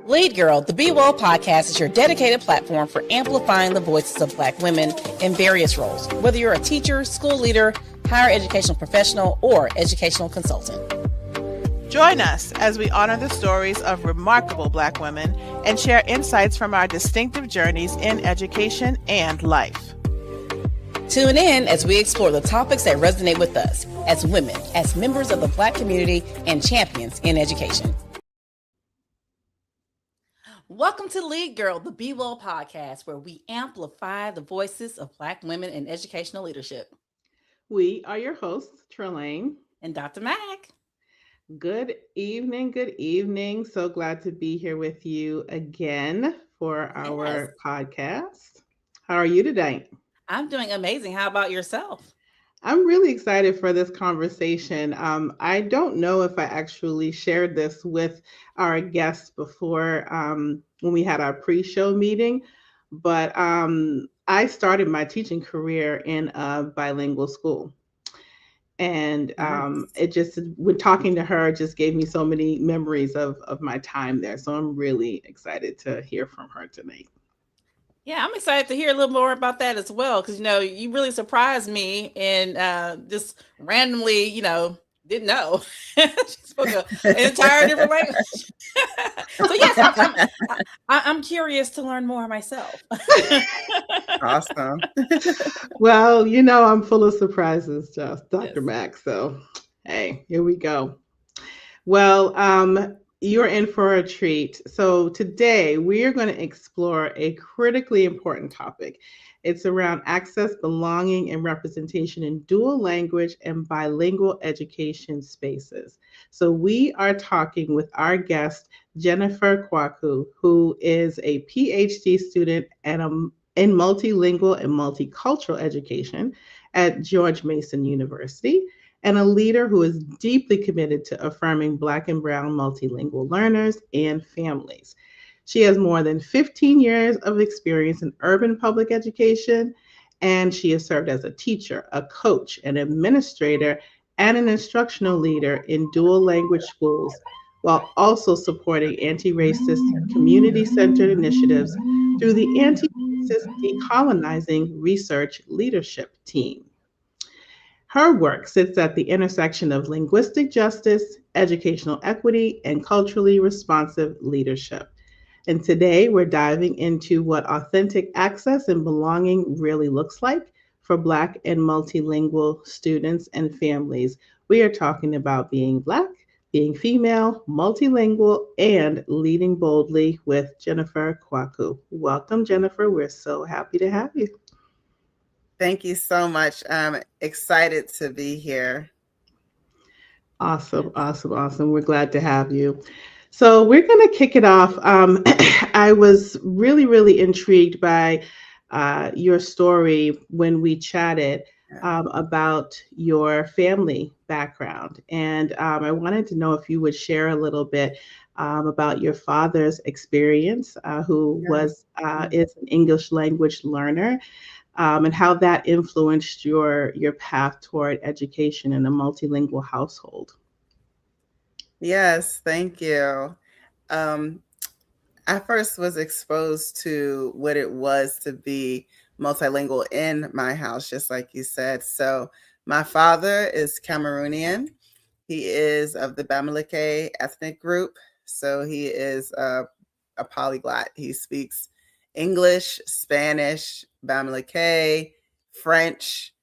Lead Girl, the Be Well podcast is your dedicated platform for amplifying the voices of Black women in various roles, whether you're a teacher, school leader, higher educational professional, or educational consultant. Join us as we honor the stories of remarkable Black women and share insights from our distinctive journeys in education and life. Tune in as we explore the topics that resonate with us as women, as members of the Black community, and champions in education. Welcome to Lead Girl, the Be Well podcast, where we amplify the voices of Black women in educational leadership. We are your hosts, Trelane and Dr. Mac. Good evening. So glad to be here with you again for our podcast. How are you today? I'm doing amazing. How about yourself? I'm really excited for this conversation. I don't know if I actually shared this with our guests before when we had our pre-show meeting, but I started my teaching career in a bilingual school. And it just, when talking to her, just gave me so many memories of my time there. So I'm really excited to hear from her tonight. Yeah, I'm excited to hear a little more about that as well, because, you really surprised me and just randomly, didn't know. She spoke an entire different language. So yes, I'm curious to learn more myself. Awesome. Well, I'm full of surprises, just Dr. Mac. So, hey, here we go. Well, you're in for a treat. So today we are going to explore a critically important topic. It's around access, belonging, and representation in dual language and bilingual education spaces. So we are talking with our guest, Jennifer Kouakeu, who is a Ph.D. student in multilingual and multicultural education at George Mason University, and a leader who is deeply committed to affirming Black and Brown multilingual learners and families. She has more than 15 years of experience in urban public education, and she has served as a teacher, a coach, an administrator, and an instructional leader in dual language schools, while also supporting anti-racist, community-centered initiatives through the Anti-Racist Decolonizing Research Leadership Team. Her work sits at the intersection of linguistic justice, educational equity, and culturally responsive leadership. And today we're diving into what authentic access and belonging really looks like for Black and multilingual students and families. We are talking about being Black, being female, multilingual, and leading boldly with Jennifer Kouakeu. Welcome, Jennifer. We're so happy to have you. Thank you so much. I'm excited to be here. Awesome. We're glad to have you. So we're going to kick it off. I was really intrigued by your story when we chatted about your family background. And I wanted to know if you would share a little bit about your father's experience, who is an English language learner. And how that influenced your path toward education in a multilingual household. Yes, thank you. I first was exposed to what it was to be multilingual in my house, just like you said. So my father is Cameroonian. He is of the Bamileke ethnic group. So he is a polyglot. He speaks English, Spanish, Bamileke, French.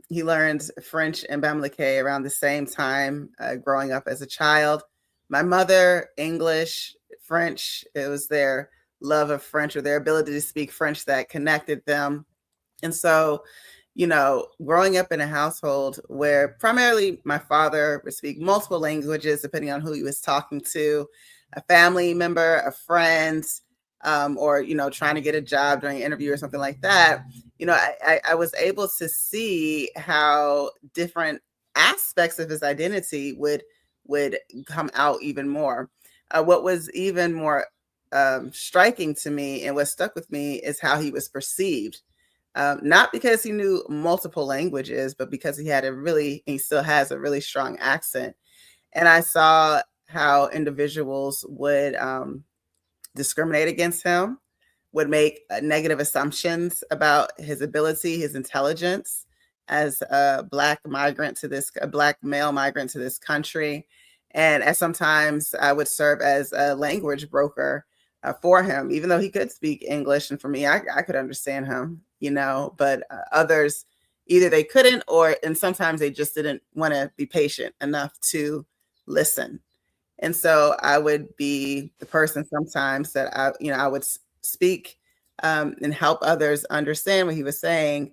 He learned French and Bamileke around the same time growing up as a child. My mother, English, French. It was their love of French or their ability to speak French that connected them. And so, growing up in a household where primarily my father would speak multiple languages, depending on who he was talking to, a family member, a friend, or, trying to get a job during an interview or something like that, I was able to see how different aspects of his identity would come out even more. What was even more striking to me and what stuck with me is how he was perceived. Not because he knew multiple languages, but because he still has a really strong accent. And I saw how individuals would discriminate against him, would make negative assumptions about his ability, his intelligence as a Black male migrant to this country. And sometimes I would serve as a language broker for him, even though he could speak English. And for me, I could understand him, but others, either they couldn't, and sometimes they just didn't want to be patient enough to listen. And so I would be the person sometimes that I would speak and help others understand what he was saying.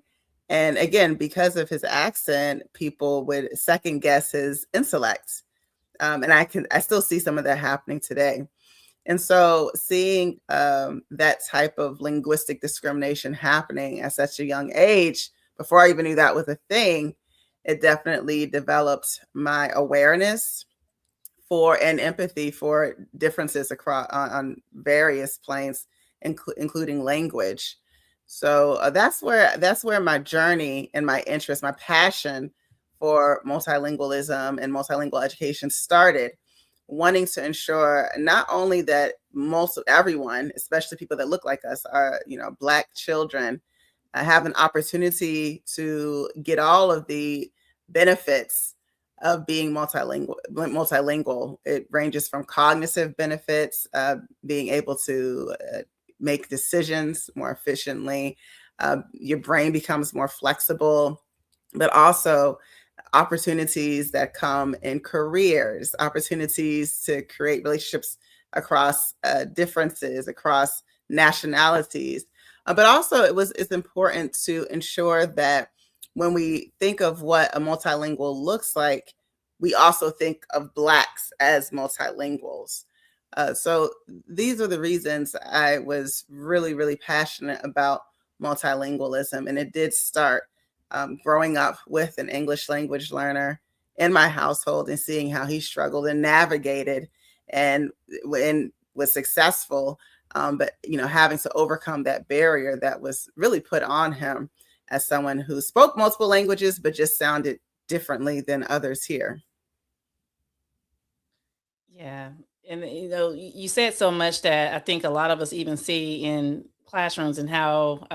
And again, because of his accent, people would second guess his intellect. And I still see some of that happening today. And so seeing that type of linguistic discrimination happening at such a young age, before I even knew that was a thing, it definitely developed my awareness for and empathy for differences across on various planes, including language. So that's where my journey and my interest, my passion for multilingualism and multilingual education started, wanting to ensure not only that everyone, especially people that look like us, are Black children, have an opportunity to get all of the benefits of being multilingual. It ranges from cognitive benefits, being able to make decisions more efficiently. Your brain becomes more flexible, but also opportunities that come in careers, opportunities to create relationships across differences, across nationalities. But also it's important to ensure that when we think of what a multilingual looks like, we also think of Blacks as multilinguals. So these are the reasons I was really, really passionate about multilingualism. And it did start growing up with an English language learner in my household and seeing how he struggled and navigated and was successful. But having to overcome that barrier that was really put on him as someone who spoke multiple languages, but just sounded differently than others here. Yeah. And you said so much that I think a lot of us even see in classrooms, and how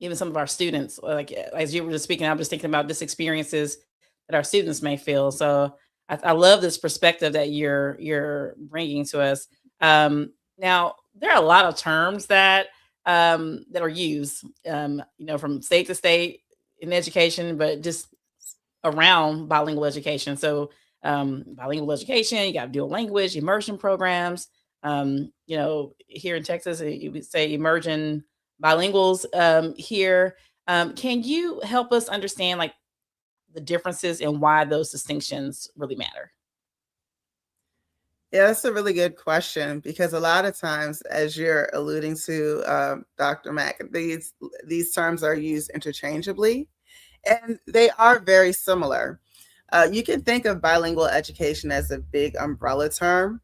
even some of our students, like as you were just speaking, I was just thinking about just experiences that our students may feel. So I love this perspective that you're bringing to us. Now there are a lot of terms that are used, from state to state in education, but just around bilingual education. So bilingual education, you got dual language, immersion programs. Here in Texas, you would say emerging bilinguals here. Can you help us understand like the differences and why those distinctions really matter? Yeah, that's a really good question, because a lot of times, as you're alluding to, Dr. Mack, these terms are used interchangeably, and they are very similar. You can think of bilingual education as a big umbrella term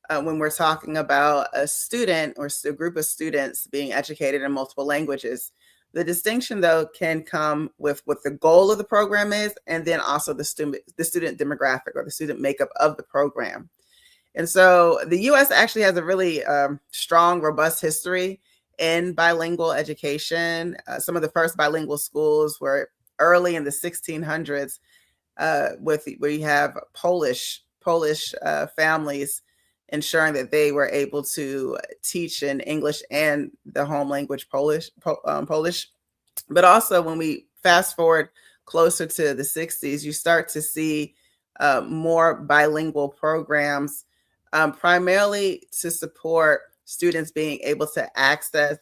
when we're talking about a student or a group of students being educated in multiple languages. The distinction, though, can come with what the goal of the program is, and then also the student demographic or the student makeup of the program. And so the U.S. actually has a really strong, robust history in bilingual education. Some of the first bilingual schools were early in the 1600s, where you have Polish families ensuring that they were able to teach in English and the home language Polish. But also, when we fast forward closer to the 60s, you start to see more bilingual programs, primarily to support students being able to access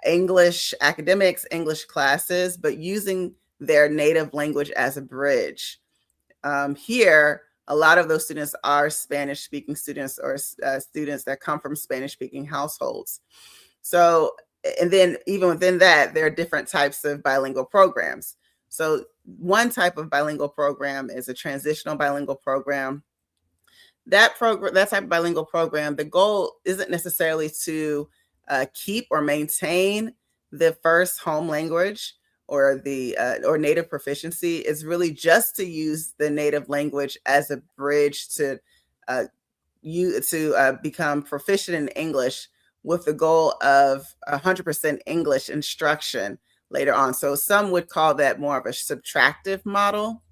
English academics, English classes, but using their native language as a bridge. Here, a lot of those students are Spanish-speaking students or students that come from Spanish-speaking households. So, and then even within that, there are different types of bilingual programs. So one type of bilingual program is a transitional bilingual program. That type of bilingual program, the goal isn't necessarily to keep or maintain the first home language or the or native proficiency. Is really just to use the native language as a bridge to become proficient in English with the goal of 100% English instruction later on. So some would call that more of a subtractive model.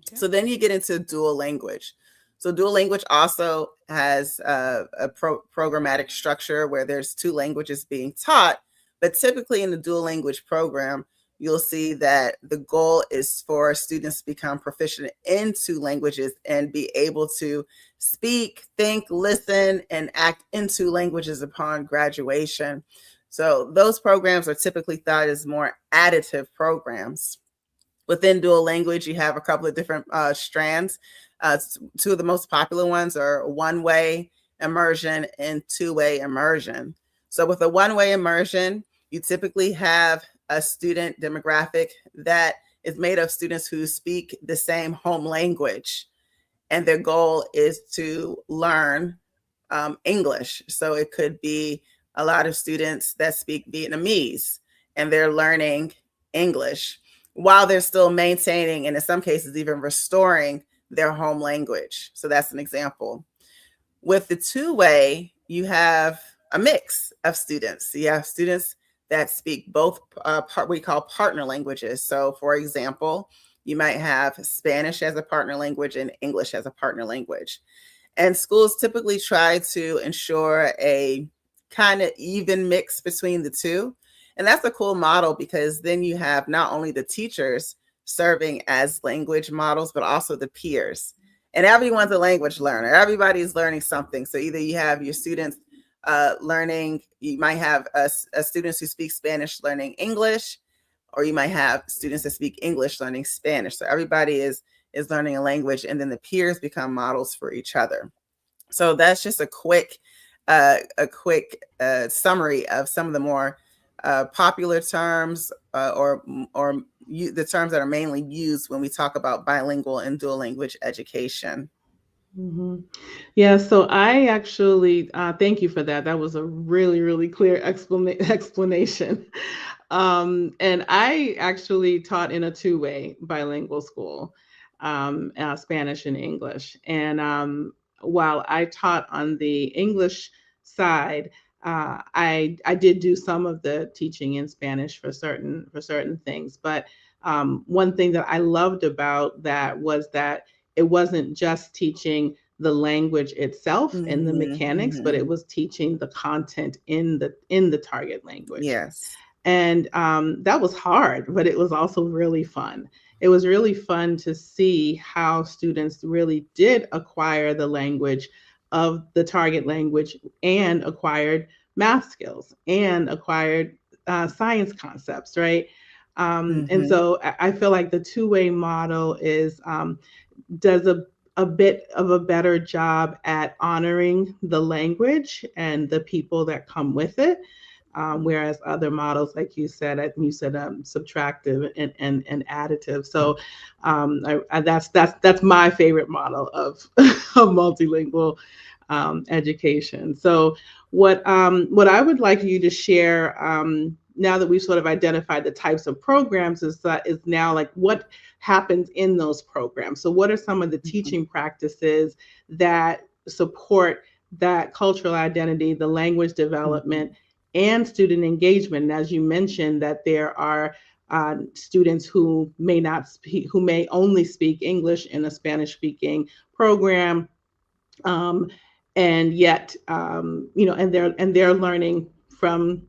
Okay. So then you get into dual language. So dual language also has a programmatic structure where there's two languages being taught, but typically in the dual language program, you'll see that the goal is for students to become proficient in two languages and be able to speak, think, listen, and act in two languages upon graduation. So those programs are typically thought as more additive programs. Within dual language, you have a couple of different strands. Two of the most popular ones are one-way immersion and two-way immersion. So with a one-way immersion, you typically have a student demographic that is made of students who speak the same home language, and their goal is to learn English. So it could be a lot of students that speak Vietnamese, and they're learning English while they're still maintaining, and in some cases even restoring, their home language. So that's an example. With the two-way, you have a mix of students. So you have students that speak both we call partner languages. So for example, you might have Spanish as a partner language and English as a partner language. And schools typically try to ensure a kind of even mix between the two. And that's a cool model because then you have not only the teachers serving as language models, but also the peers. And everyone's a language learner. Everybody's learning something. So either you have your students learning, you might have students who speak Spanish learning English, or you might have students that speak English learning Spanish. So everybody is learning a language, and then the peers become models for each other. So that's just a quick summary of some of the more popular terms or the terms that are mainly used when we talk about bilingual and dual language education. Mm-hmm. Yeah, so I actually thank you for that. That was a really, really clear explanation. And I actually taught in a two-way bilingual school, Spanish and English. And while I taught on the English side, I did do some of the teaching in Spanish for certain things. But one thing that I loved about that was that it wasn't just teaching the language itself and the mechanics, but it was teaching the content in the target language. Yes. And that was hard, but it was also really fun. It was really fun to see how students really did acquire the language of the target language and acquired math skills and acquired science concepts, right? And so I feel like the two-way model does a bit of a better job at honoring the language and the people that come with it. Whereas other models, like you said, subtractive and additive. So that's my favorite model of multilingual education. So what I would like you to share now that we've sort of identified the types of programs is now like what happens in those programs. So what are some of the teaching practices that support that cultural identity, the language development, and student engagement? And as you mentioned, that there are students who may only speak English in a Spanish-speaking program, and yet, and they're learning from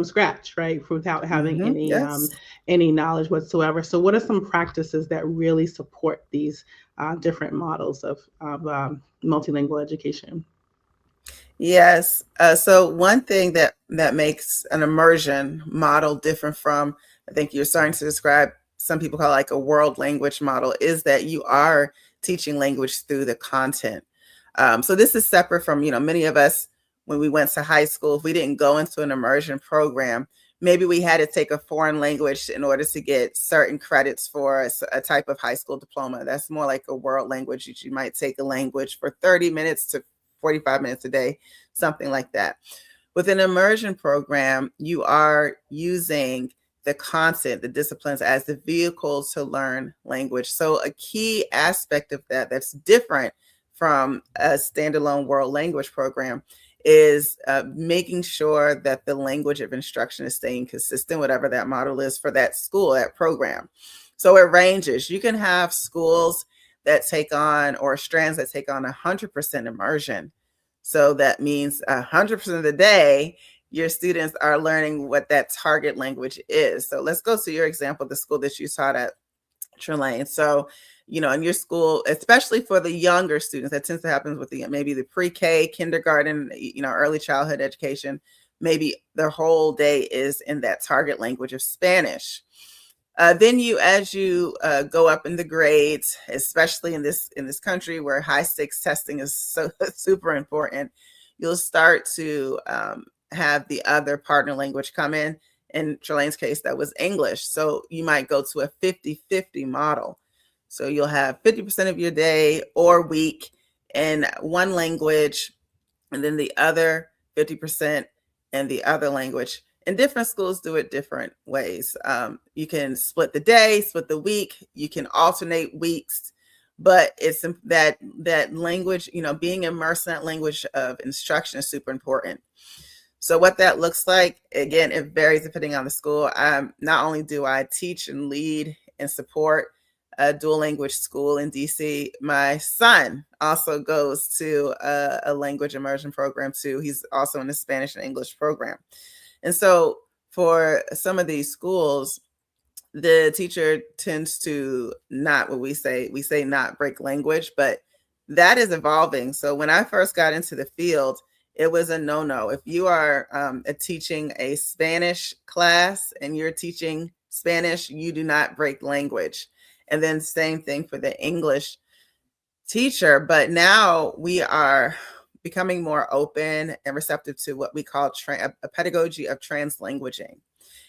scratch, right, without having any knowledge whatsoever. So, what are some practices that really support these different models of multilingual education? Yes. So one thing that makes an immersion model different from, I think you're starting to describe, some people call it like a world language model, is that you are teaching language through the content. So this is separate from, many of us, when we went to high school, if we didn't go into an immersion program, maybe we had to take a foreign language in order to get certain credits for a type of high school diploma. That's more like a world language. You might take a language for 30 minutes to 45 minutes a day, something like that. With an immersion program, you are using the content, the disciplines as the vehicle to learn language. So a key aspect of that's different from a standalone world language program is making sure that the language of instruction is staying consistent, whatever that model is for that school, that program. So it ranges. You can have schools that take on, or strands that take on 100% immersion. So that means 100% of the day, your students are learning what that target language is. So let's go to your example, the school that you taught at, Trelane. So, in your school, especially for the younger students, that tends to happen with maybe the pre-K, kindergarten, early childhood education, maybe their whole day is in that target language of Spanish. Then as you go up in the grades, especially in this country where high stakes testing is so super important, you'll start to have the other partner language come in. In Trelane's case, that was English. So you might go to a 50-50 model. So you'll have 50% of your day or week in one language, and then the other 50% in the other language. And different schools do it different ways. You can split the day, split the week. You can alternate weeks, but it's that language, being immersed in that language of instruction is super important. So what that looks like, again, it varies depending on the school. Not only do I teach and lead and support a dual language school in DC, my son also goes to a language immersion program too. He's also in the Spanish and English program. And so for some of these schools, the teacher tends to not, we say not break language, but that is evolving. So when I first got into the field, it was a no-no. If you are teaching a Spanish class and you're teaching Spanish, you do not break language. And then same thing for the English teacher. But now we are becoming more open and receptive to what we call a pedagogy of translanguaging.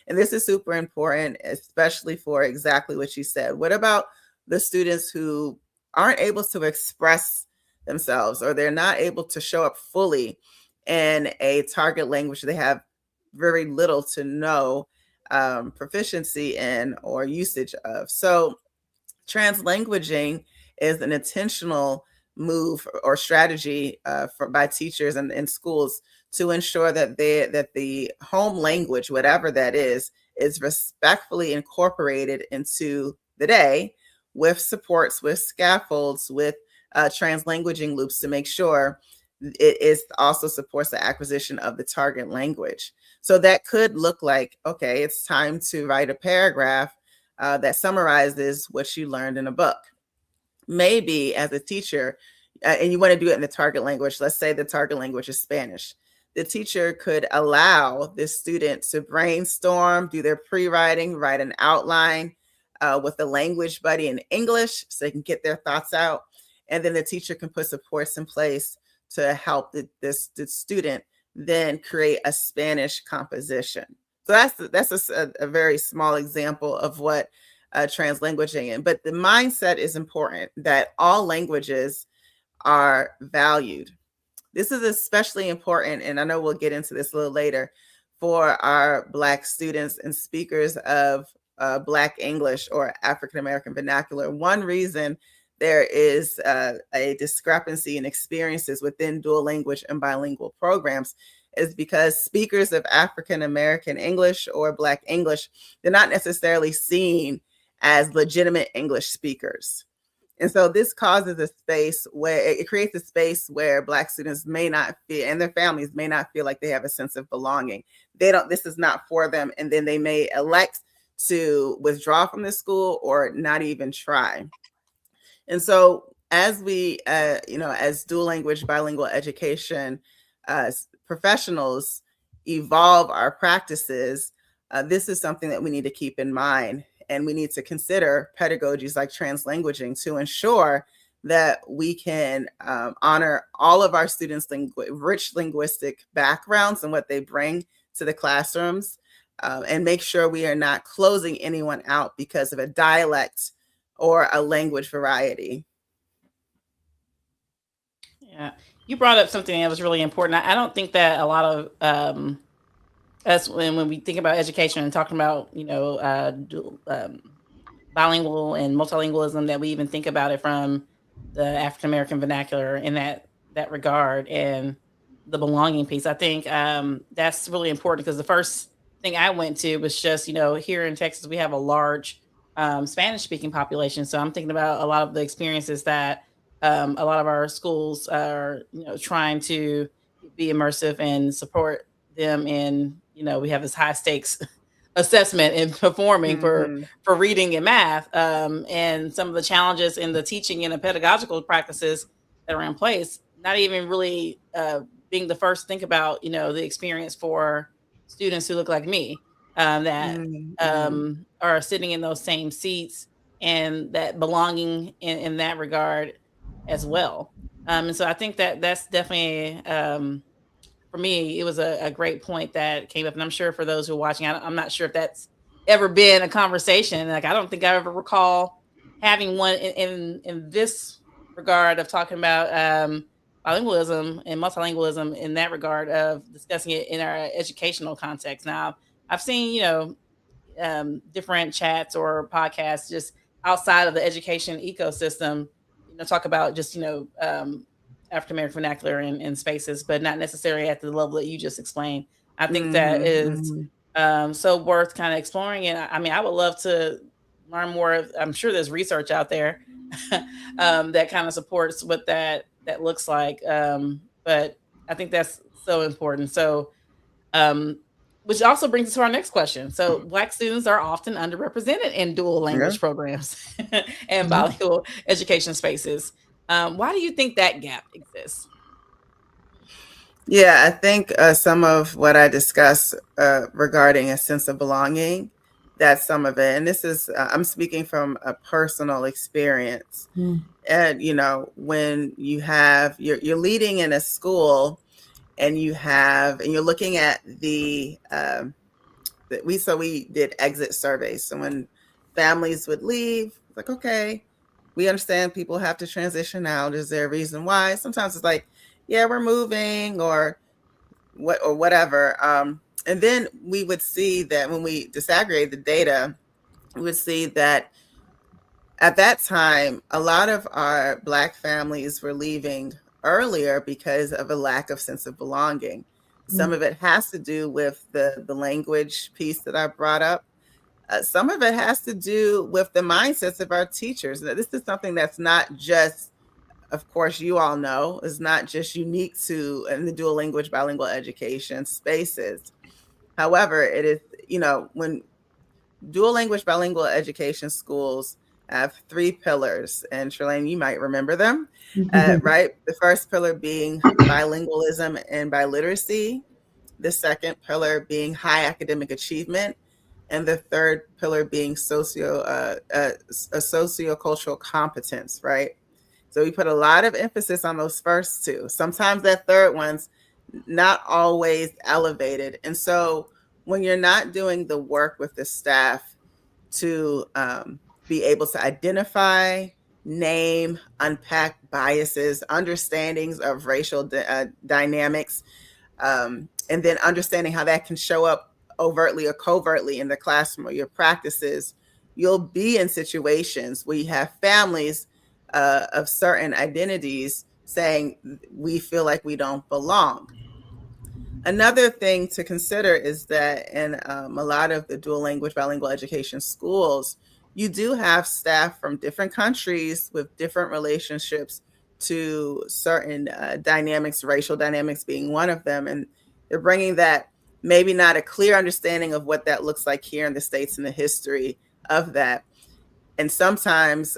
And this is super important, especially for exactly what you said. What about the students who aren't able to express themselves, or they're not able to show up fully in a target language they have very little to no proficiency in or usage of? So translanguaging is an intentional move or strategy by teachers and schools to ensure that the home language, whatever that is respectfully incorporated into the day, with supports, with scaffolds, with translanguaging loops to make sure it also supports the acquisition of the target language. So that could look like, okay, it's time to write a paragraph that summarizes what you learned in a book. Maybe as a teacher, and you want to do it in the target language, let's say the target language is Spanish. The teacher could allow the student to brainstorm, do their pre-writing, write an outline with the language buddy in English so they can get their thoughts out. And then the teacher can put supports in place to help the student then create a Spanish composition. So that's a very small example of what translanguaging is. But the mindset is important, that all languages are valued. This is especially important, and I know we'll get into this a little later, for our Black students and speakers of Black English or African American vernacular. One reason there is a discrepancy in experiences within dual language and bilingual programs is because speakers of African American English or Black English, they're not necessarily seen as legitimate English speakers. And so this causes a space where it creates a space where Black students may not feel, and their families may not feel like they have a sense of belonging. This is not for them. And then they may elect to withdraw from the school or not even try. And so as we, as dual language, bilingual education professionals evolve our practices, this is something that we need to keep in mind. And we need to consider pedagogies like translanguaging to ensure that we can honor all of our students' rich linguistic backgrounds and what they bring to the classrooms, and make sure we are not closing anyone out because of a dialect or a language variety. Yeah, you brought up something that was really important. I don't think that a lot of us, when we think about education and talking about, bilingual and multilingualism, that we even think about it from the African American vernacular in that regard, and the belonging piece. I think that's really important because the first thing I went to was just, here in Texas we have a large Spanish speaking population, so I'm thinking about a lot of the experiences that a lot of our schools are, trying to be immersive and support them in. We have this high stakes assessment and performing Mhm. for reading and math, and some of the challenges in the teaching and the pedagogical practices that are in place, not even really being the first to think about, the experience for students who look like me, that Mhm. Mhm. are sitting in those same seats, and that belonging in that regard as well. And so I think that that's definitely, for me, it was a great point that came up, and I'm sure for those who are watching, I'm not sure if that's ever been a conversation. Like, I don't think I ever recall having one in this regard of talking about bilingualism and multilingualism in that regard of discussing it in our educational context. Now, I've seen, different chats or podcasts just outside of the education ecosystem, talk about just, African American vernacular in spaces, but not necessarily at the level that you just explained. I think that Mhm. is Mhm. so worth kind of exploring. And I mean, I would love to learn more. I'm sure there's research out there that kind of supports what that looks like. But I think that's so important. So, um, which also brings us to our next question. So, Black students are often underrepresented in dual Yeah. language programs and Mhm. bilingual education spaces. Why do you think that gap exists? Yeah, I think some of what I discussed regarding a sense of belonging, that's some of it. And this is, I'm speaking from a personal experience. Mm. And, when you're leading in a school and you're looking at we did exit surveys. So when families would leave, it's like, okay, we understand people have to transition out. Is there a reason why? Sometimes it's like, yeah, we're moving or whatever. And then we would see that when we disaggregate the data, we would see that at that time, a lot of our Black families were leaving earlier because of a lack of sense of belonging. Some Mm. of it has to do with the language piece that I brought up. Some of it has to do with the mindsets of our teachers. Now, this is something that's not just, of course, you all know, is not just unique to in the dual language bilingual education spaces. However, it is, when dual language bilingual education schools have three pillars, and Shalane, you might remember them, right? The first pillar being bilingualism and biliteracy, the second pillar being high academic achievement, and the third pillar being a sociocultural competence, right? So we put a lot of emphasis on those first two. Sometimes that third one's not always elevated. And so when you're not doing the work with the staff to be able to identify, name, unpack biases, understandings of racial dynamics, and then understanding how that can show up overtly or covertly in the classroom or your practices, you'll be in situations where you have families of certain identities saying, we feel like we don't belong. Another thing to consider is that in a lot of the dual language bilingual education schools, you do have staff from different countries with different relationships to certain dynamics, racial dynamics being one of them. And they're bringing that maybe not a clear understanding of what that looks like here in the States and the history of that. And sometimes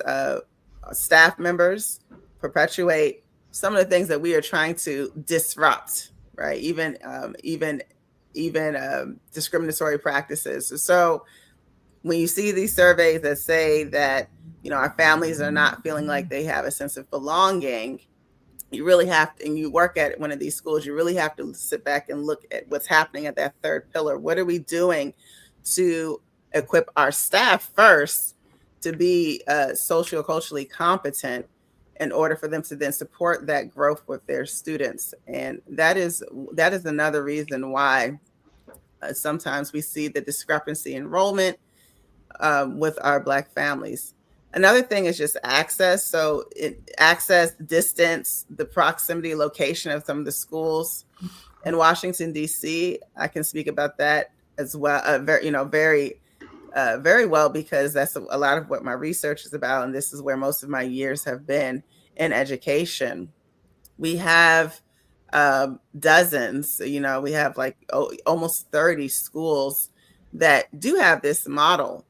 staff members perpetuate some of the things that we are trying to disrupt, right? Even discriminatory practices. So when you see these surveys that say that our families are not feeling like they have a sense of belonging, you really have to, and you work at one of these schools, you really have to sit back and look at what's happening at that third pillar. What are we doing to equip our staff first to be socioculturally competent in order for them to then support that growth with their students? And that is another reason why sometimes we see the discrepancy in enrollment with our Black families. Another thing is just access. So access, distance, the proximity, location of some of the schools in Washington, D.C. I can speak about that as well. Very well, because that's a lot of what my research is about. And this is where most of my years have been in education. We have dozens, we have like almost 30 schools that do have this model,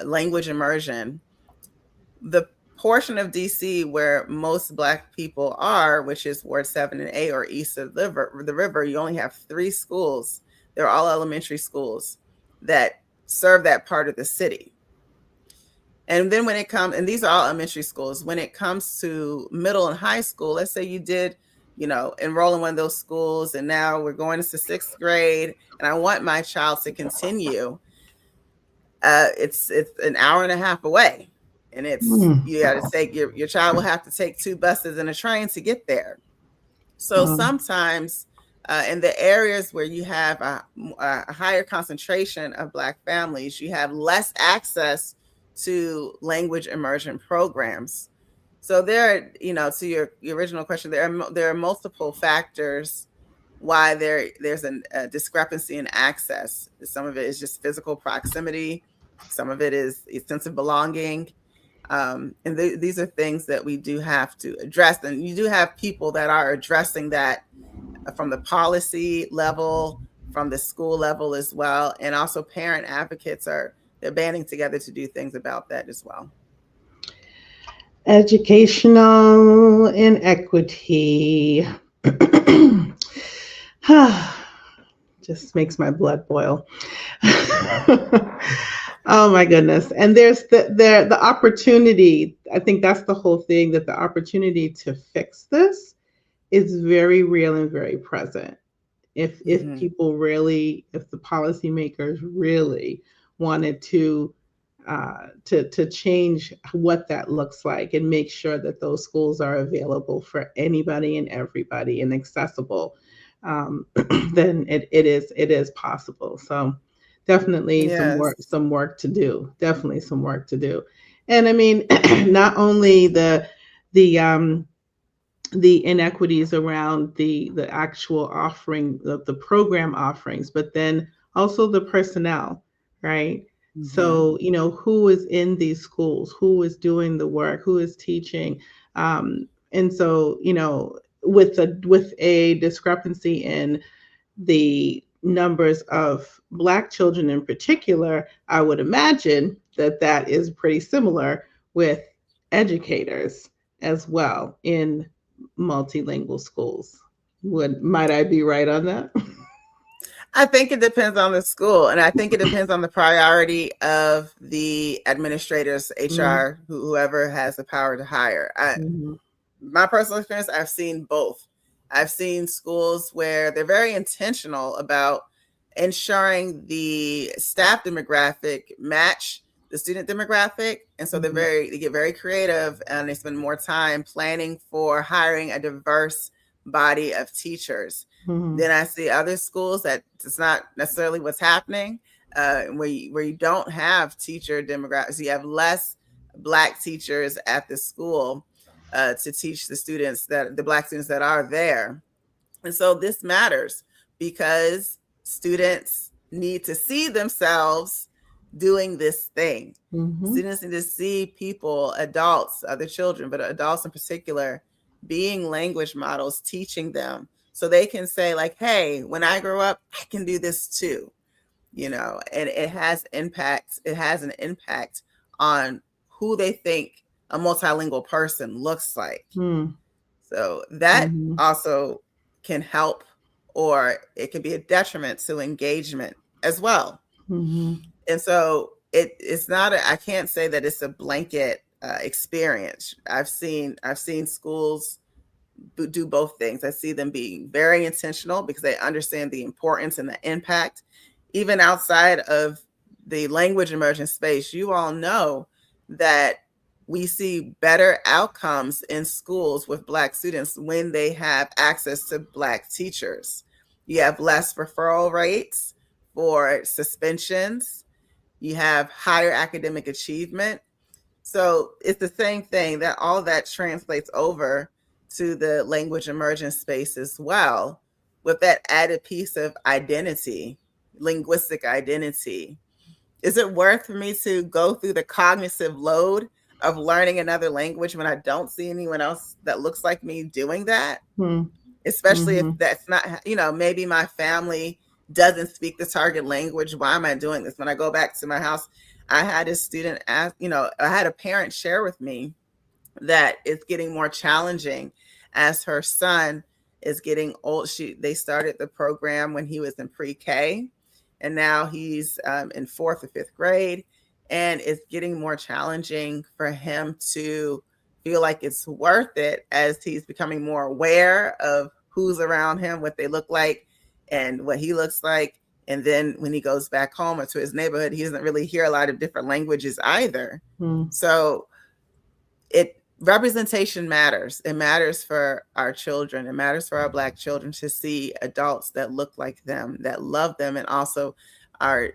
language immersion. The portion of DC where most Black people are, which is Ward 7 and 8 or east of the river, you only have 3 schools. They're all elementary schools that serve that part of the city. And then when it comes, and these are all elementary schools, when it comes to middle and high school, let's say you did, enroll in one of those schools, and now we're going into 6th grade, and I want my child to continue. It's an hour and a half away. And you got to take your child will have to take 2 buses and a train to get there. So sometimes in the areas where you have a higher concentration of Black families, you have less access to language immersion programs. So there, to your original question, there are multiple factors why there's a discrepancy in access. Some of it is just physical proximity. Some of it is a sense of belonging. And these are things that we do have to address. And you do have people that are addressing that from the policy level, from the school level as well. And also parent advocates they're banding together to do things about that as well. Educational inequity. Just makes my blood boil. Oh my goodness. And there's the opportunity. I think that's the whole thing, that the opportunity to fix this is very real and very present. If people really, if the policymakers really wanted to change what that looks like and make sure that those schools are available for anybody and everybody and accessible, then it is possible. So definitely some work to do. Definitely some work to do. And I mean, not only the inequities around the actual offering, the program offerings, but then also the personnel, right? Mm-hmm. So, who is in these schools, who is doing the work, who is teaching. And so, with a discrepancy in the numbers of Black children in particular, I would imagine that is pretty similar with educators as well in multilingual schools. Might I be right on that? I think it depends on the school, and I think it depends on the priority of the administrators, HR, whoever has the power to hire. My personal experience, I've seen both. I've seen schools where they're very intentional about ensuring the staff demographic match the student demographic. And so they get very creative, and they spend more time planning for hiring a diverse body of teachers. Then I see other schools that it's not necessarily what's happening, where you don't have teacher demographics. You have less Black teachers at the school to teach the Black students that are there. And so this matters because students need to see themselves doing this thing. Students need to see people, adults, other children, but adults in particular, being language models, teaching them so they can say like, hey, when I grow up, I can do this too, and it has impact. It has an impact on who they think a multilingual person looks like. So that also can help, or it can be a detriment to engagement as well. And so it's not I can't say that it's a blanket experience. I've seen schools do both things. I see them being very intentional because they understand the importance and the impact, even outside of the language immersion space. You all know that we see better outcomes in schools with Black students when they have access to Black teachers. You have less referral rates for suspensions. You have higher academic achievement. So it's the same thing, that all that translates over to the language immersion space as well, with that added piece of identity, linguistic identity. Is it worth for me to go through the cognitive load of learning another language when I don't see anyone else that looks like me doing that? Especially if that's not, maybe my family doesn't speak the target language. Why am I doing this? When I go back to my house, I had a student ask, I had a parent share with me that it's getting more challenging as her son is getting old. They started the program when he was in pre-K, and now he's in 4th or 5th grade, and it's getting more challenging for him to feel like it's worth it as he's becoming more aware of who's around him, what they look like, and what he looks like. And then when he goes back home or to his neighborhood, he doesn't really hear a lot of different languages either. So representation matters. It matters for our children. It matters for our Black children to see adults that look like them, that love them, and also are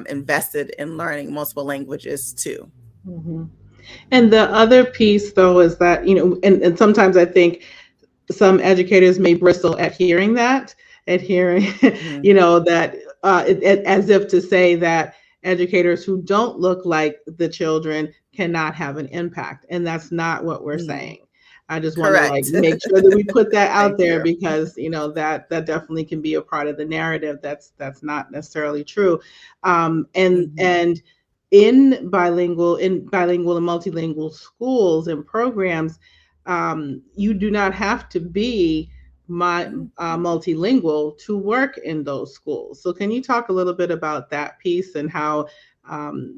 invested in learning multiple languages too. And the other piece, though, is that, and sometimes I think some educators may bristle at hearing that, that as if to say that educators who don't look like the children cannot have an impact. And that's not what we're saying. I just want to make sure that we put that out there, because that definitely can be a part of the narrative. That's not necessarily true. And in bilingual and multilingual schools and programs, you do not have to be multilingual to work in those schools. So can you talk a little bit about that piece and how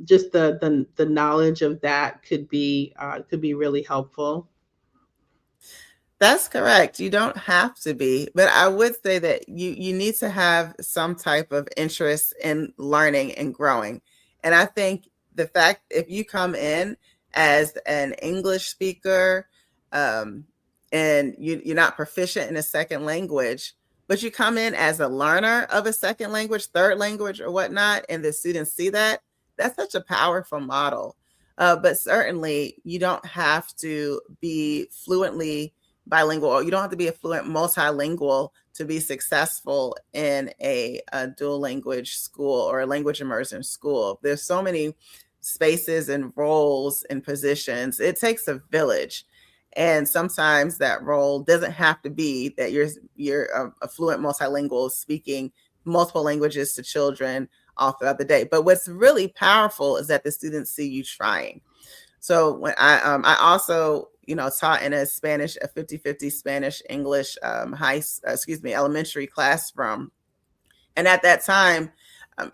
just the knowledge of that could be really helpful? That's correct. You don't have to be, but I would say that you need to have some type of interest in learning and growing. And I think the fact, if you come in as an English speaker, and you're not proficient in a second language, but you come in as a learner of a second language, third language, or whatnot, and the students see that, that's such a powerful model. But certainly you don't have to be fluently bilingual, or you don't have to be a fluent multilingual to be successful in a dual language school or a language immersion school. There's so many spaces and roles and positions. It takes a village. And sometimes that role doesn't have to be that you're a fluent multilingual speaking multiple languages to children all throughout the day. But what's really powerful is that the students see you trying. So when I also taught in a 50-50 Spanish English elementary classroom, and at that time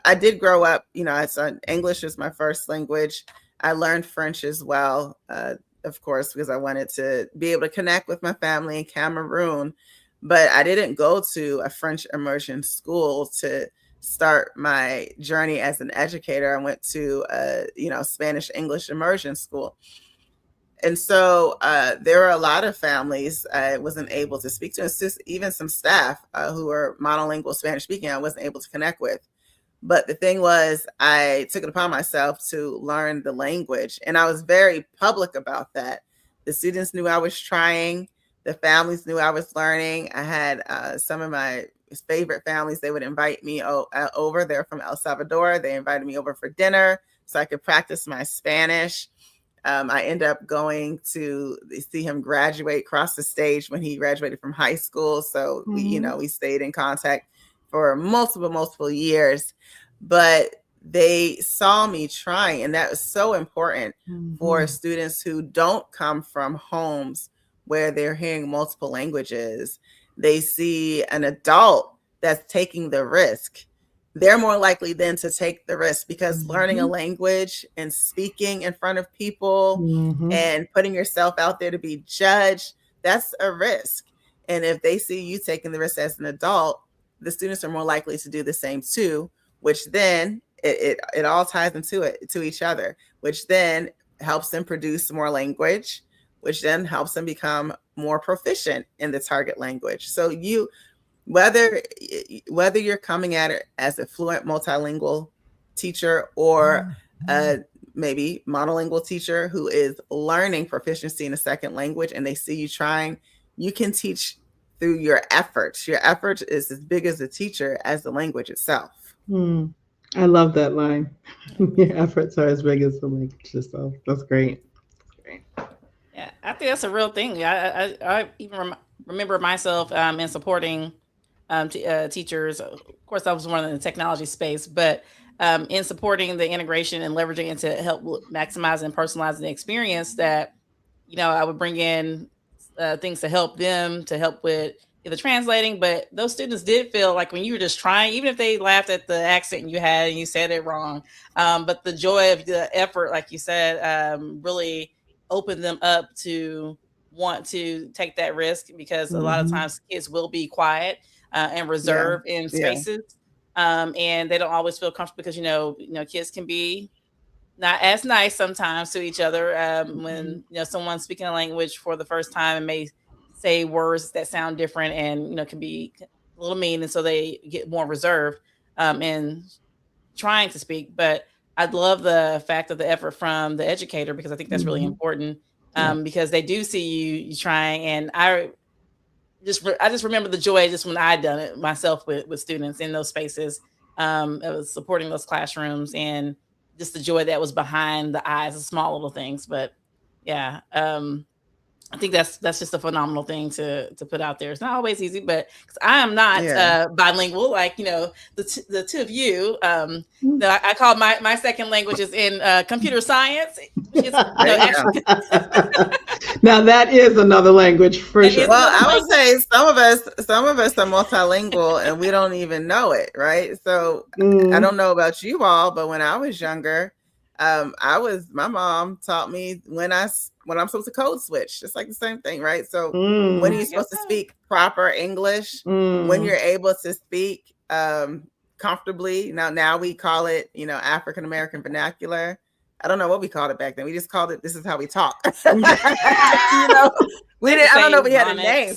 I did grow up. English was my first language. I learned French as well. Of course, because I wanted to be able to connect with my family in Cameroon. But I didn't go to a French immersion school to start my journey as an educator. I went to a Spanish English immersion school. And so there were a lot of families I wasn't able to speak to. It's just even some staff who were monolingual Spanish speaking, I wasn't able to connect with. But the thing was, I took it upon myself to learn the language, and I was very public about that. The students knew I was trying. The families knew I was learning. I had some of my favorite families. They would invite me over. They're from El Salvador. They invited me over for dinner so I could practice my Spanish. I ended up going to see him graduate, cross the stage when he graduated from high school. So we stayed in contact for multiple years, but they saw me trying. And that was so important for students who don't come from homes where they're hearing multiple languages. They see an adult that's taking the risk. They're more likely then to take the risk, because learning a language and speaking in front of people and putting yourself out there to be judged, that's a risk. And if they see you taking the risk as an adult, the students are more likely to do the same too, which then it all ties into each other, which then helps them produce more language, which then helps them become more proficient in the target language. So whether you're coming at it as a fluent multilingual teacher or a maybe monolingual teacher who is learning proficiency in a second language and they see you trying, you can teach through your efforts. Your effort is as big as the teacher as the language itself. I love that line. Your efforts are as big as the language itself. That's great. Yeah, I think that's a real thing. I even remember myself in supporting teachers. Of course, I was one in the technology space, but in supporting the integration and leveraging it to help maximize and personalize the experience, that I would bring in things to help them, to help with either translating, but those students did feel like when you were just trying, even if they laughed at the accent you had and you said it wrong, but the joy of the effort, like you said, really opened them up to want to take that risk, because a lot of times kids will be quiet and reserved in spaces, and they don't always feel comfortable because kids can be not as nice sometimes to each other when someone's speaking a language for the first time and may say words that sound different and can be a little mean, and so they get more reserved in trying to speak. But I'd love the fact of the effort from the educator, because I think that's really important, because they do see you trying. And I just remember the joy just when I'd done it myself with students in those spaces. I was supporting those classrooms, and just the joy that was behind the eyes, the small little things. But yeah, I think that's just a phenomenal thing to put out there. It's not always easy, but because I am not bilingual, like the two of you. I call my second language is in computer science. Which is, now that is another language for sure. Well, I would say some of us are multilingual and we don't even know it, right? So I don't know about you all, but when I was younger, my mom taught me when I'm supposed to code switch, just like the same thing, right? So when are you supposed to speak proper English, when you're able to speak comfortably. Now we call it, African American vernacular. I don't know what we called it back then. We just called it, this is how we talk. We didn't, I don't know if we had a name,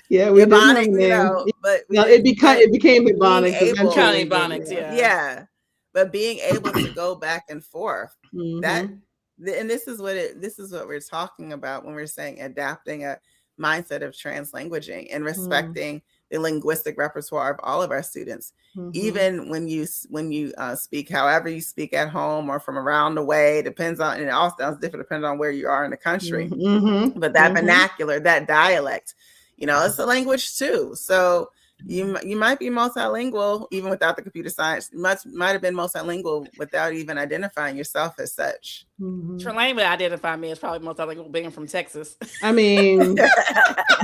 Yeah, we Ebonics, but it became Ebonics eventually. Ebonics, yeah. But being able to go back and forth, and this is what we're talking about when we're saying adapting a mindset of translanguaging and respecting the linguistic repertoire of all of our students. Even when you speak, however you speak at home or from around the way, depends on, and it all sounds different depending on where you are in the country. But that vernacular, that dialect, it's a language too. So you might be multilingual even without the computer science. You might have been multilingual without even identifying yourself as such. Trelane would identify me as probably multilingual, being from Texas. I mean,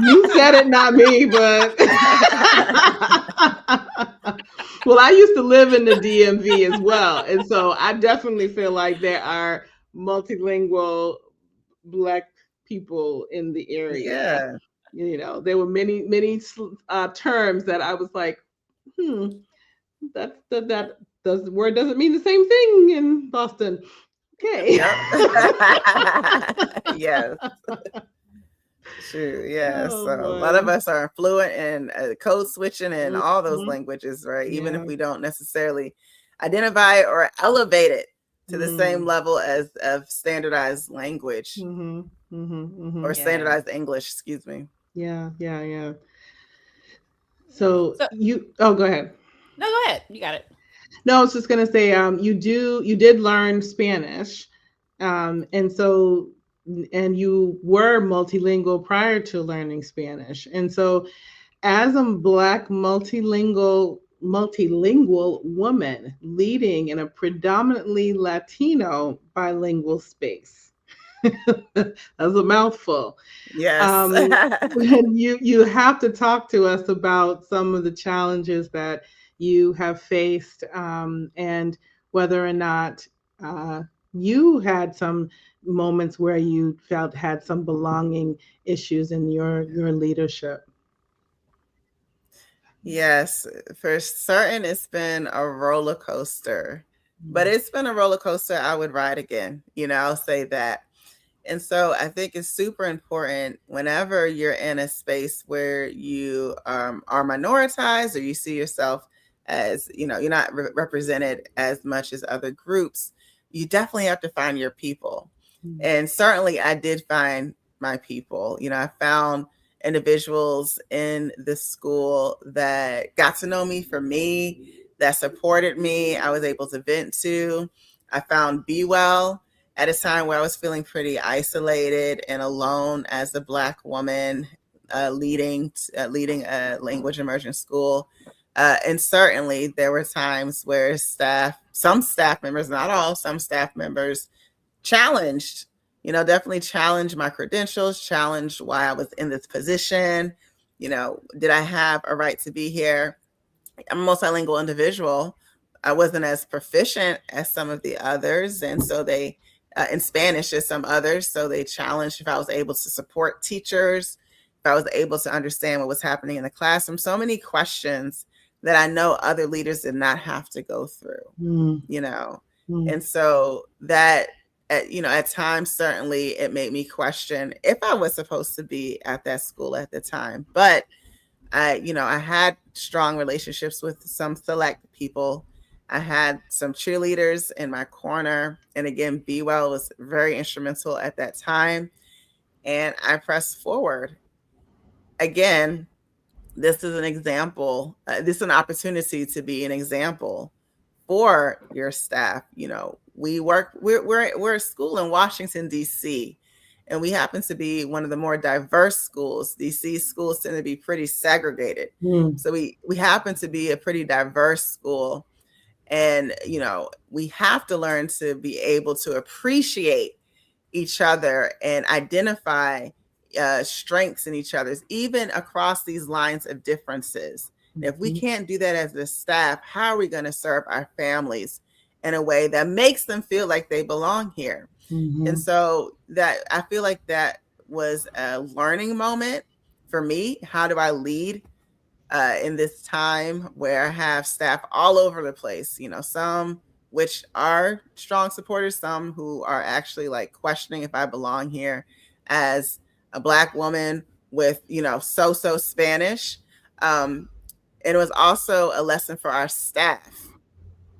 you said it, not me, but well, I used to live in the DMV as well, and so I definitely feel like there are multilingual Black people in the area. There were many terms that I was like, that word doesn't mean the same thing in Boston. Okay. Yes. True. Yeah. Oh, so boy. A lot of us are fluent in code switching and all those languages, right? Even if we don't necessarily identify or elevate it to the same level as of standardized language or standardized English, excuse me. Yeah. So go ahead. No, go ahead. You got it. No, I was just gonna say, you did learn Spanish, and you were multilingual prior to learning Spanish, and so as a Black multilingual woman leading in a predominantly Latino bilingual space. That's a mouthful. Yes. You have to talk to us about some of the challenges that you have faced, and whether or not you had some moments where you had some belonging issues in your leadership. Yes, for certain, it's been a roller coaster, but it's been a roller coaster I would ride again. I'll say that. And so I think it's super important whenever you're in a space where you are minoritized, or you see yourself as, you're not represented as much as other groups, you definitely have to find your people. And certainly I did find my people. I found individuals in the school that got to know me for me, that supported me, I was able to vent to. I found Be Well at a time where I was feeling pretty isolated and alone as a Black woman leading a language immersion school. And certainly there were times where some staff members, not all, some staff members challenged, definitely challenged my credentials, challenged why I was in this position. Did I have a right to be here? I'm a multilingual individual. I wasn't as proficient as some of the others. And so they, in Spanish as some others, so they challenged if I was able to support teachers, if I was able to understand what was happening in the classroom. So many questions that I know other leaders did not have to go through, And so that, at times, certainly it made me question if I was supposed to be at that school at the time. But I had strong relationships with some select people. I had some cheerleaders in my corner. And again, Be Well was very instrumental at that time. And I pressed forward. Again, this is an example. This is an opportunity to be an example for your staff. We're a school in Washington, D.C., and we happen to be one of the more diverse schools. D.C. schools tend to be pretty segregated. So we happen to be a pretty diverse school. And, we have to learn to be able to appreciate each other and identify strengths in each other's, even across these lines of differences. If we can't do that as the staff, how are we going to serve our families in a way that makes them feel like they belong here? And so that, I feel like that was a learning moment for me. How do I lead in this time where I have staff all over the place? Some which are strong supporters, some who are actually like questioning if I belong here as a Black woman with, so Spanish. And it was also a lesson for our staff.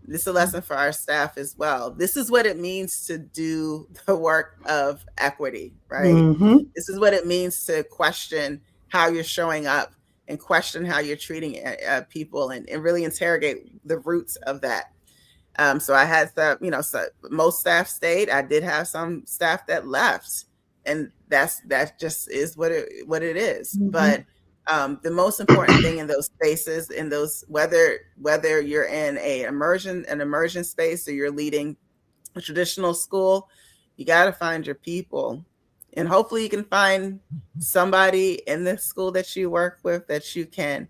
This is a lesson for our staff as well. This is what it means to do the work of equity, right? This is what it means to question how you're showing up and question how you're treating people and really interrogate the roots of that. So I had some, so most staff stayed. I did have some staff that left, and that just is what it is. But the most important thing in those spaces, in those, whether you're in an immersion space or you're leading a traditional school, you got to find your people. And hopefully you can find somebody in the school that you work with that you can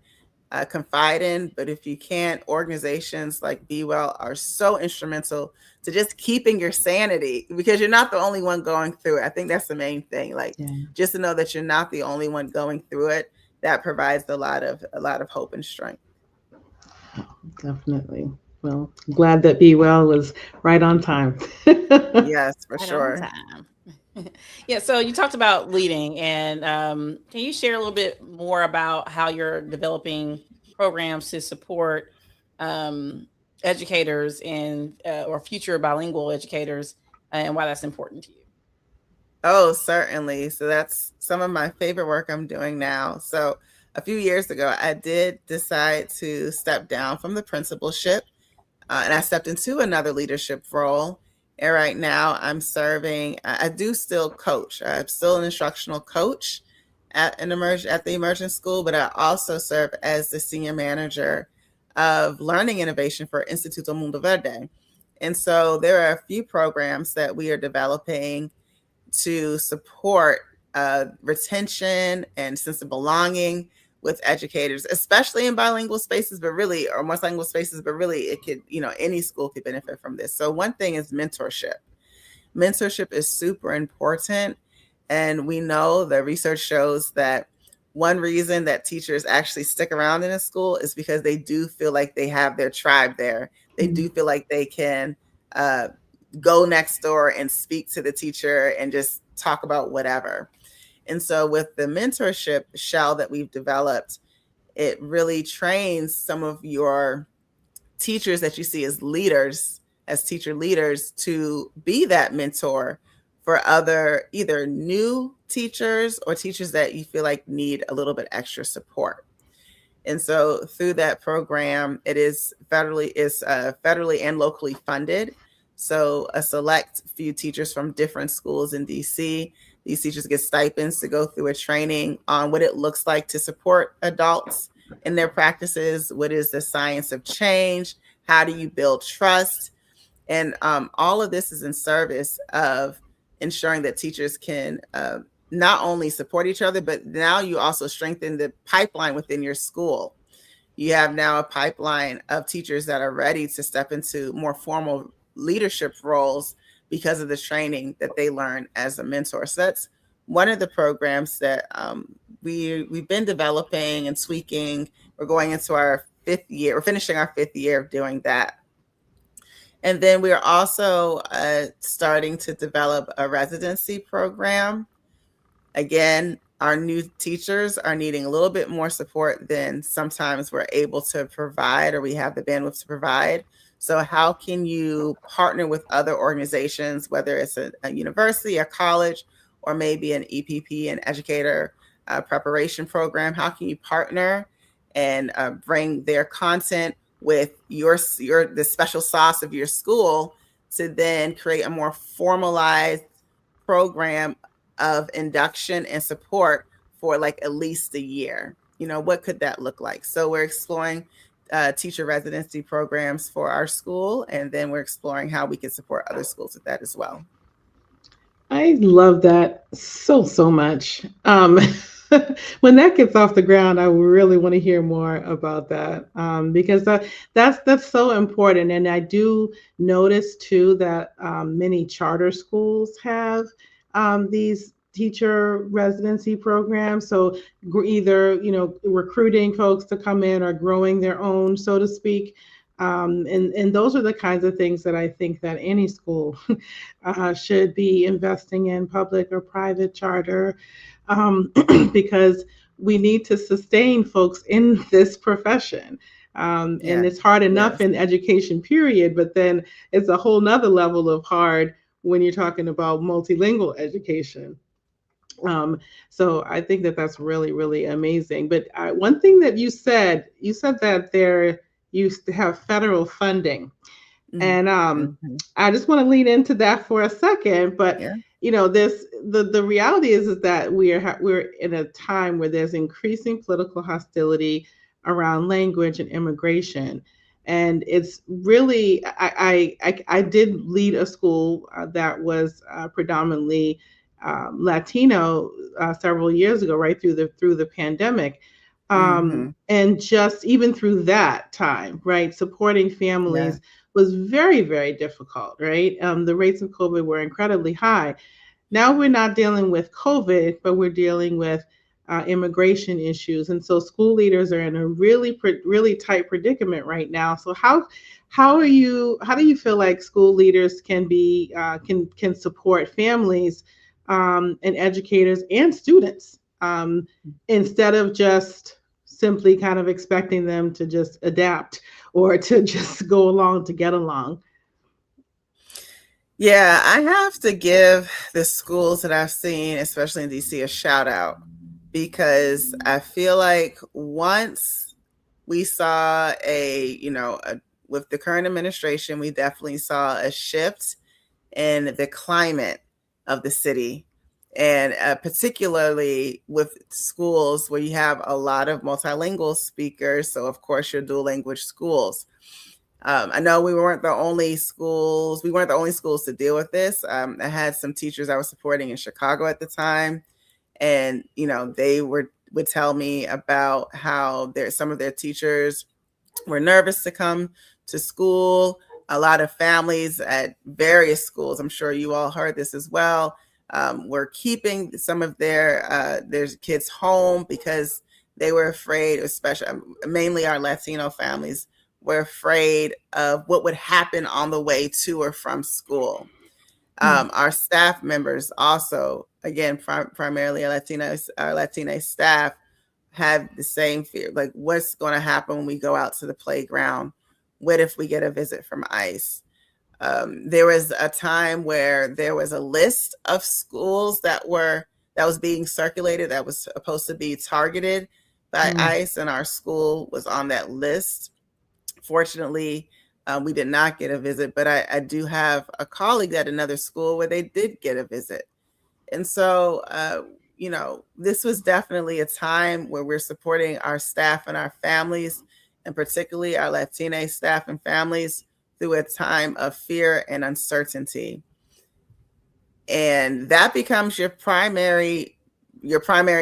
confide in. But if you can't, organizations like Be Well are so instrumental to just keeping your sanity, because you're not the only one going through it. I think that's the main thing. Just to know that you're not the only one going through it, that provides a lot of hope and strength. Definitely. Well, glad that Be Well was right on time. Yes, for sure. Yeah, so you talked about leading, and can you share a little bit more about how you're developing programs to support educators and or future bilingual educators, and why that's important to you? Oh, certainly. So that's some of my favorite work I'm doing now. So a few years ago, I did decide to step down from the principalship, and I stepped into another leadership role. And right now I'm serving, I do still coach. I'm still an instructional coach at the immersion school, but I also serve as the senior manager of learning innovation for Instituto Mundo Verde. And so there are a few programs that we are developing to support retention and sense of belonging with educators, especially in bilingual spaces, or multilingual spaces, but really it could, any school could benefit from this. So one thing is mentorship. Mentorship is super important. And we know the research shows that one reason that teachers actually stick around in a school is because they do feel like they have their tribe there. They do feel like they can go next door and speak to the teacher and just talk about whatever. And so with the mentorship shell that we've developed, it really trains some of your teachers that you see as leaders as teacher leaders to be that mentor for other either new teachers or teachers that you feel like need a little bit extra support. And so through that program, it is federally and locally funded. So a select few teachers from different schools in DC, these teachers get stipends to go through a training on what it looks like to support adults in their practices. What is the science of change? How do you build trust? And all of this is in service of ensuring that teachers can not only support each other, but now you also strengthen the pipeline within your school. You have now a pipeline of teachers that are ready to step into more formal leadership roles because of the training that they learn as a mentor. So that's one of the programs that we've been developing and tweaking. We're going into our 5th year. We're finishing our 5th year of doing that. And then we are also starting to develop a residency program. Again, our new teachers are needing a little bit more support than sometimes we're able to provide or we have the bandwidth to provide. So how can you partner with other organizations, whether it's a university, a college, or maybe an EPP, an educator preparation program? How can you partner and bring their content with the special sauce of your school to then create a more formalized program of induction and support for like at least a year? What could that look like? So we're exploring teacher residency programs for our school, and then we're exploring how we can support other schools with that as well. I love that so much. When that gets off the ground, I really want to hear more about that, because that's so important. And I do notice too that many charter schools have these teacher residency programs. So either recruiting folks to come in or growing their own, so to speak. And those are the kinds of things that I think that any school should be investing in, public or private charter, because we need to sustain folks in this profession. And it's hard enough in education, period, but then it's a whole nother level of hard when you're talking about multilingual education. So I think that that's really, really amazing. But one thing that you said that there used to have federal funding. And I just want to lean into that for a second. But the reality is that we're in a time where there's increasing political hostility around language and immigration. And it's really, I did lead a school that was predominantly Latino several years ago, right through the pandemic. And just even through that time, right, supporting families was very, very difficult, right? The rates of COVID were incredibly high. Now we're not dealing with COVID, but we're dealing with immigration issues. And so school leaders are in a really, really tight predicament right now. So how do you feel like school leaders can support families and educators and students instead of just simply kind of expecting them to just adapt or to just go along to get along? Yeah, I have to give the schools that I've seen, especially in DC, a shout out, because I feel like once we saw with the current administration, we definitely saw a shift in the climate of the city. And particularly with schools where you have a lot of multilingual speakers. So of course your dual language schools. I know we weren't the only schools to deal with this. I had some teachers I was supporting in Chicago at the time. And, they would tell me about how some of their teachers were nervous to come to school. A lot of families at various schools, I'm sure you all heard this as well, were keeping some of their kids home because they were afraid, especially mainly our Latino families were afraid of what would happen on the way to or from school. Our staff members also, again, primarily our Latina staff, have the same fear. Like, what's going to happen when we go out to the playground? What if we get a visit from ICE? There was a time where there was a list of schools that was being circulated that was supposed to be targeted by ICE, and our school was on that list. Fortunately, we did not get a visit, but I do have a colleague at another school where they did get a visit. And so, this was definitely a time where we're supporting our staff and our families, and particularly our Latina staff and families, through a time of fear and uncertainty. And that becomes your primary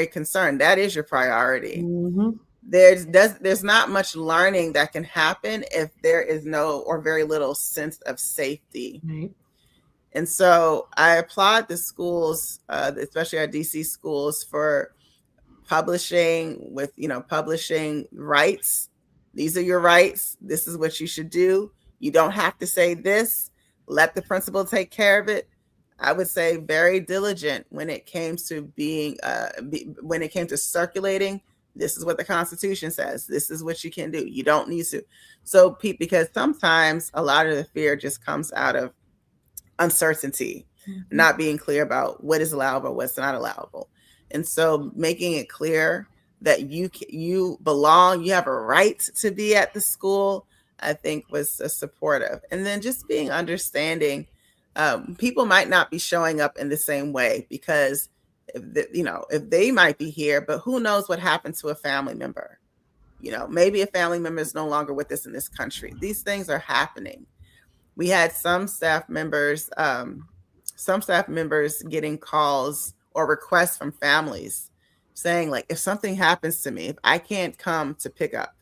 concern. That is your priority. Mm-hmm. There's not much learning that can happen if there is no or very little sense of safety. Right. And so I applaud the schools, especially our DC schools, for publishing rights. These are your rights. This is what you should do. You don't have to say this. Let the principal take care of it. I would say very diligent when it came to when it came to circulating. This is what the Constitution says. This is what you can do. You don't need to. So, because sometimes a lot of the fear just comes out of uncertainty, not being clear about what is allowable, what's not allowable. And so making it clear that you belong, you have a right to be at the school, I think was supportive. And then just being understanding, people might not be showing up in the same way, because if they might be here, but who knows what happened to a family member. Maybe a family member is no longer with us in this country. These things are happening. We had some staff members getting calls or requests from families saying, like, if something happens to me, if I can't come to pick up,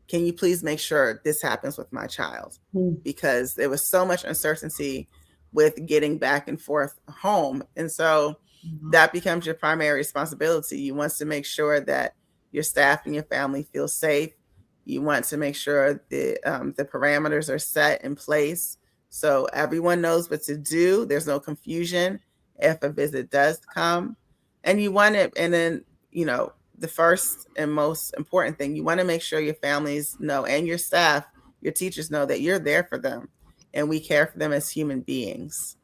can you please make sure this happens with my child? Because there was so much uncertainty with getting back and forth home. And so that becomes your primary responsibility. You want to make sure that your staff and your family feel safe. You want to make sure the parameters are set in place so everyone knows what to do. There's no confusion if a visit does come. And you want it, and then, the first and most important thing, you want to make sure your families know, and your staff, your teachers know, that you're there for them and we care for them as human beings.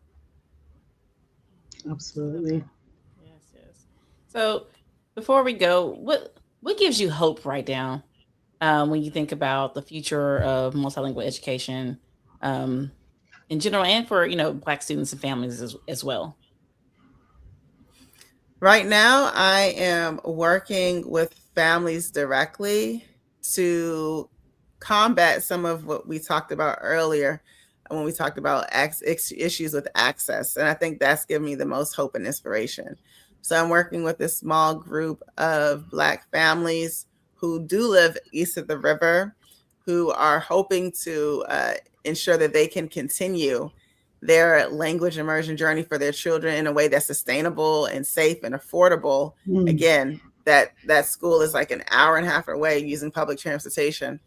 Absolutely. Yes. So before we go, what gives you hope right now when you think about the future of multilingual education in general, and for Black students and families as well? Right now, I am working with families directly to combat some of what we talked about earlier when we talked about issues with access. And I think that's given me the most hope and inspiration. So I'm working with a small group of Black families who do live east of the river, who are hoping to ensure that they can continue their language immersion journey for their children in a way that's sustainable and safe and affordable. Again, that school is like an hour and a half away using public transportation.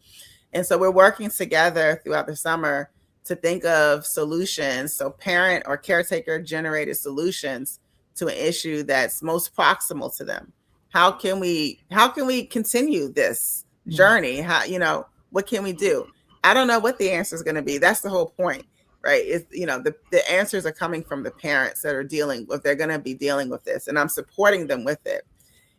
And so we're working together throughout the summer to think of solutions, so parent or caretaker generated solutions to an issue that's most proximal to them. How can we continue this journey? What can we do? I don't know what the answer is going to be. That's the whole point, right? It's, the answers are coming from the parents that are they're going to be dealing with this, and I'm supporting them with it.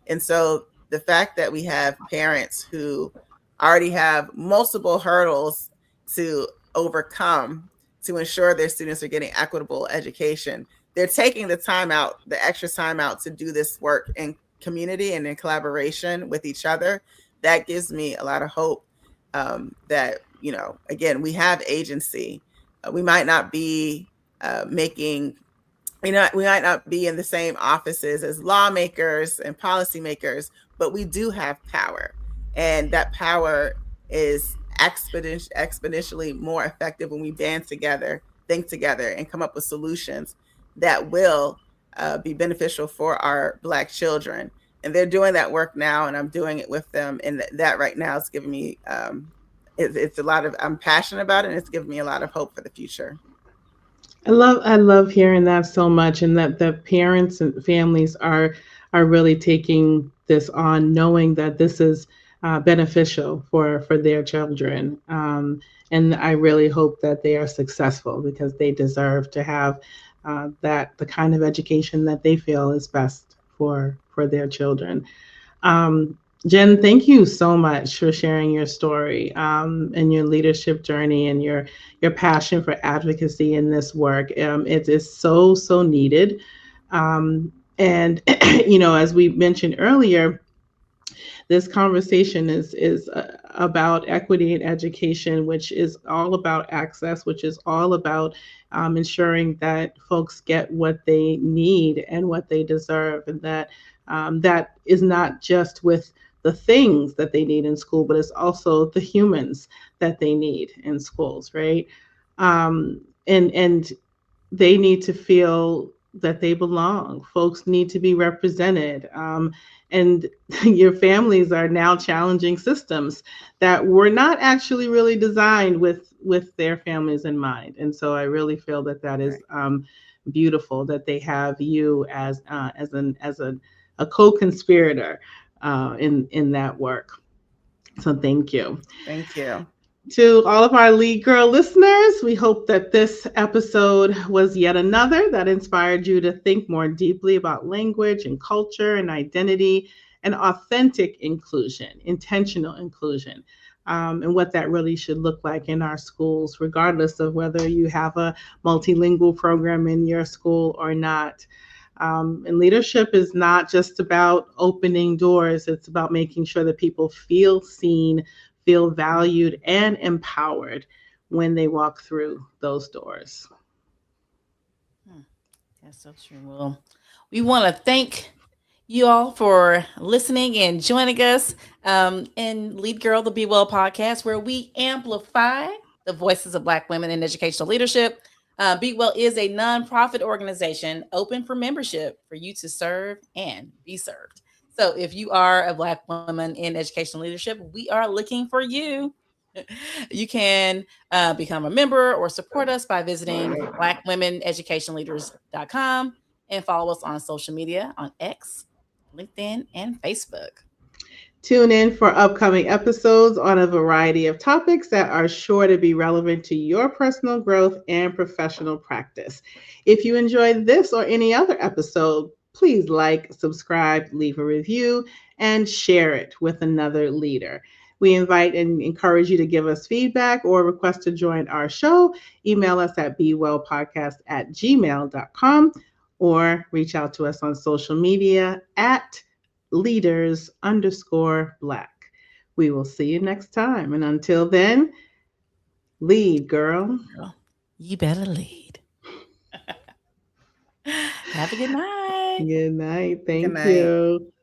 And so the fact that we have parents who already have multiple hurdles to overcome to ensure their students are getting equitable education, they're taking the extra time out to do this work in community and in collaboration with each other. That gives me a lot of hope that, again, we have agency. We might not be we might not be in the same offices as lawmakers and policymakers, but we do have power. And that power is exponentially more effective when we band together, think together, and come up with solutions that will be beneficial for our Black children. And they're doing that work now, and I'm doing it with them. And that right now is giving me, I'm passionate about it, and it's giving me a lot of hope for the future. I love hearing that so much, and that the parents and families are really taking this on, knowing that this is beneficial for their children. And I really hope that they are successful because they deserve to have the kind of education that they feel is best for their children. Jen, thank you so much for sharing your story and your leadership journey and your passion for advocacy in this work. It is so needed. And as we mentioned earlier, this conversation is about equity in education, which is all about access, which is all about ensuring that folks get what they need and what they deserve, and that is not just with the things that they need in school, but it's also the humans that they need in schools, right? And they need to feel that they belong. Folks need to be represented. And your families are now challenging systems that were not actually really designed with their families in mind. And so I really feel that is beautiful that they have you as a co-conspirator in that work. So thank you. Thank you. To all of our Lead Girl listeners, we hope that this episode was yet another that inspired you to think more deeply about language and culture and identity and authentic inclusion, intentional inclusion, and what that really should look like in our schools, regardless of whether you have a multilingual program in your school or not. And leadership is not just about opening doors, it's about making sure that people feel seen, feel valued, and empowered when they walk through those doors. That's so true. Well, we want to thank you all for listening and joining us in Lead Girl, the Be Well podcast, where we amplify the voices of Black women in educational leadership. Be Well is a nonprofit organization open for membership for you to serve and be served. So if you are a Black woman in educational leadership, we are looking for you. You can become a member or support us by visiting blackwomeneducationleaders.com and follow us on social media on X, LinkedIn, and Facebook. Tune in for upcoming episodes on a variety of topics that are sure to be relevant to your personal growth and professional practice. If you enjoyed this or any other episode, please like, subscribe, leave a review, and share it with another leader. We invite and encourage you to give us feedback or request to join our show. Email us at bewellpodcast@gmail.com or reach out to us on social media at leaders_Black. We will see you next time. And until then, lead, girl. You better lead. Have a good night. Good night. Thank Good night. you.